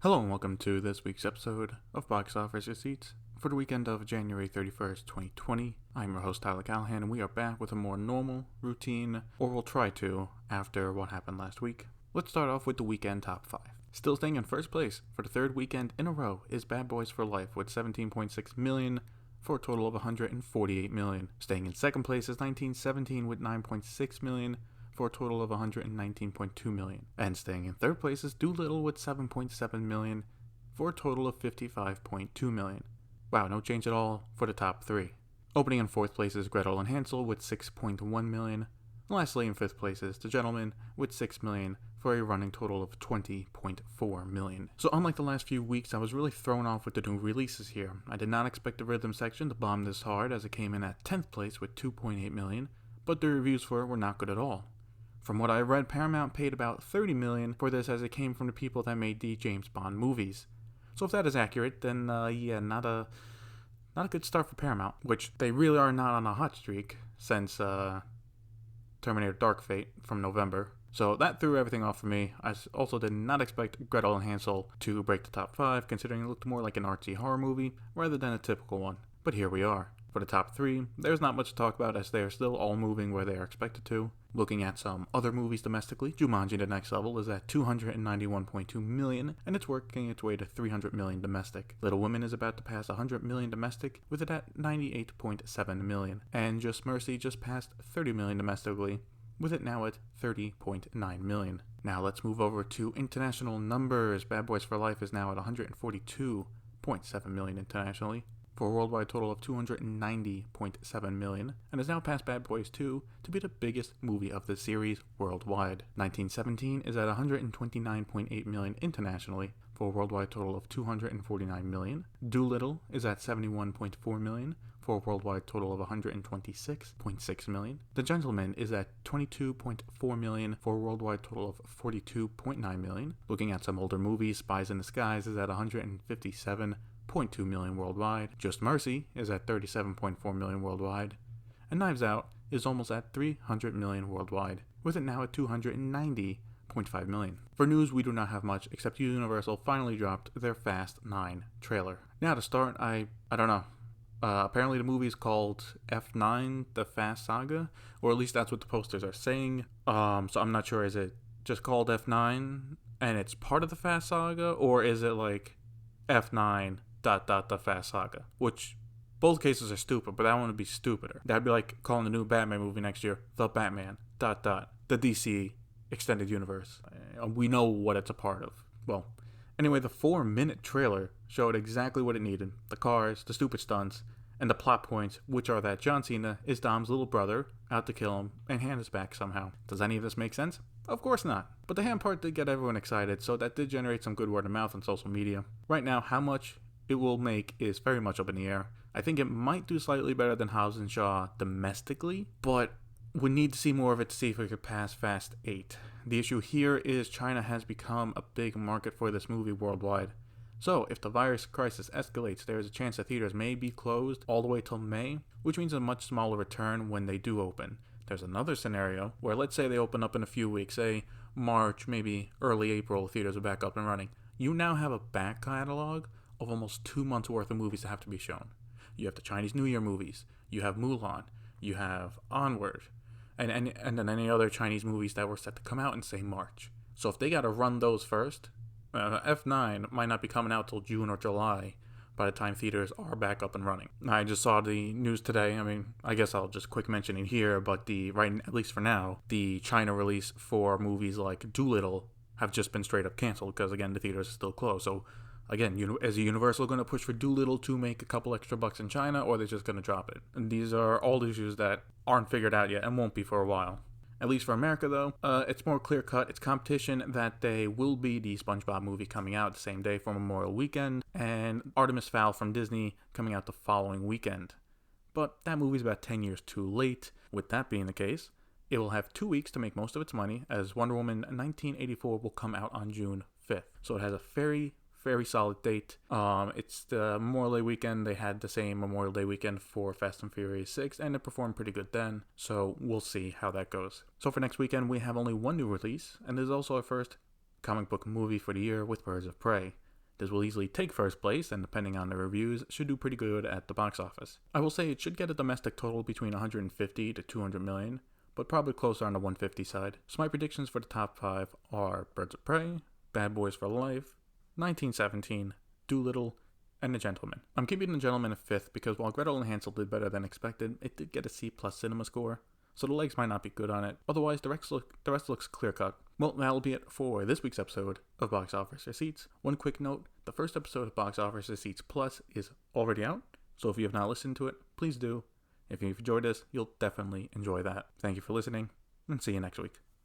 Hello and welcome to this week's episode of Box Office Receipts for the weekend of January 31st, 2020. I'm your host Tyler Callahan and we are back with a more normal routine, or we'll try to, after what happened last week. Let's start off with the weekend top 5. Still staying in first place for the third weekend in a row is Bad Boys for Life with 17.6 million for a total of 148 million. Staying in second place is 1917 with 9.6 million for a total of 119.2 million. And staying in third place is Dolittle with 7.7 million for a total of 55.2 million. Wow, no change at all for the top 3. Opening in fourth place is Gretel and Hansel with 6.1 million. And lastly in fifth place is The Gentleman with 6 million for a running total of 20.4 million. So unlike the last few weeks, I was really thrown off with the new releases here. I did not expect the rhythm section to bomb this hard, as it came in at 10th place with 2.8 million, but the reviews for it were not good at all. From what I read, Paramount paid about $30 million for this, as it came from the people that made the James Bond movies. So if that is accurate, then not a good start for Paramount, which they really are not on a hot streak since Terminator Dark Fate from November. So that threw everything off for me. I also did not expect Gretel and Hansel to break the top 5, considering it looked more like an artsy horror movie rather than a typical one. But here we are. For the top 3, there's not much to talk about, as they are still all moving where they are expected to. Looking at some other movies domestically, Jumanji: The Next Level is at 291.2 million, and it's working its way to 300 million domestic. Little Women is about to pass 100 million domestic, with it at 98.7 million. And Just Mercy just passed 30 million domestically, with it now at 30.9 million. Now let's move over to international numbers. Bad Boys for Life is now at 142.7 million internationally, for a worldwide total of 290.7 million, and has now passed Bad Boys 2 to be the biggest movie of the series worldwide. 1917 is at 129.8 million internationally, for a worldwide total of 249 million. Dolittle is at 71.4 million, for a worldwide total of 126.6 million. The Gentleman is at 22.4 million, for a worldwide total of 42.9 million. Looking at some older movies, Spies in Disguise is at 157.2 million worldwide. Just Mercy is at 37.4 million worldwide. And Knives Out is almost at 300 million worldwide, with it now at 290.5 million. For news, we do not have much, except Universal finally dropped their Fast 9 trailer. Now to start, I don't know. Apparently the movie is called F9, The Fast Saga, or at least that's what the posters are saying. So I'm not sure, is it just called F9 and it's part of the Fast Saga, or is it like F9 ... the Fast Saga, which both cases are stupid, but that one would be stupider. That'd be like calling the new Batman movie next year The Batman ... the DC Extended Universe. We know what it's a part of. Well, anyway, the 4-minute trailer showed exactly what it needed: the cars, the stupid stunts, and the plot points, which are that John Cena is Dom's little brother, out to kill him, and Hannah's back somehow. Does any of this make sense? Of course not. But the hand part did get everyone excited, so that did generate some good word of mouth on social media. Right now, how much it will make is very much up in the air. I think it might do slightly better than Hobbs and Shaw domestically, but we need to see more of it to see if it could pass Fast 8. The issue here is China has become a big market for this movie worldwide. So if the virus crisis escalates, there is a chance that theaters may be closed all the way till May, which means a much smaller return when they do open. There's another scenario where, let's say they open up in a few weeks, say March, maybe early April, theaters are back up and running. You now have a back catalog of almost 2 months worth of movies that have to be shown. You have the Chinese New Year movies, you have Mulan, you have Onward, and then any other Chinese movies that were set to come out in, say, March. So if they got to run those first, F9 might not be coming out till June or July by the time theaters are back up and running. I just saw the news today. I mean, I guess I'll just quick mention it here, but at least for now, the China release for movies like Dolittle have just been straight up canceled because, again, the theaters are still closed. So again, is Universal going to push for Dolittle to make a couple extra bucks in China, or are they just going to drop it? And these are all issues that aren't figured out yet and won't be for a while. At least for America, though, it's more clear-cut. It's competition that day will be the SpongeBob movie coming out the same day for Memorial Weekend, and Artemis Fowl from Disney coming out the following weekend. But that movie's about 10 years too late. With that being the case, it will have 2 weeks to make most of its money, as Wonder Woman 1984 will come out on June 5th. So it has a very solid date. It's the Memorial Day weekend. They had the same Memorial Day weekend for Fast and Furious 6, and it performed pretty good then, so we'll see how that goes. So for next weekend, we have only one new release, and this is also our first comic book movie for the year with Birds of Prey. This will easily take first place, and depending on the reviews, should do pretty good at the box office. I will say it should get a domestic total between 150 to 200 million, but probably closer on the 150 side. So my predictions for the top 5 are Birds of Prey, Bad Boys for Life, 1917, Dolittle, and The Gentleman. I'm keeping The Gentleman at 5th because while Gretel and Hansel did better than expected, it did get a C+ cinema score, so the legs might not be good on it. Otherwise, the rest looks clear-cut. Well, that'll be it for this week's episode of Box Office Receipts. One quick note, the first episode of Box Office Receipts Plus is already out, so if you have not listened to it, please do. If you've enjoyed this, you'll definitely enjoy that. Thank you for listening, and see you next week.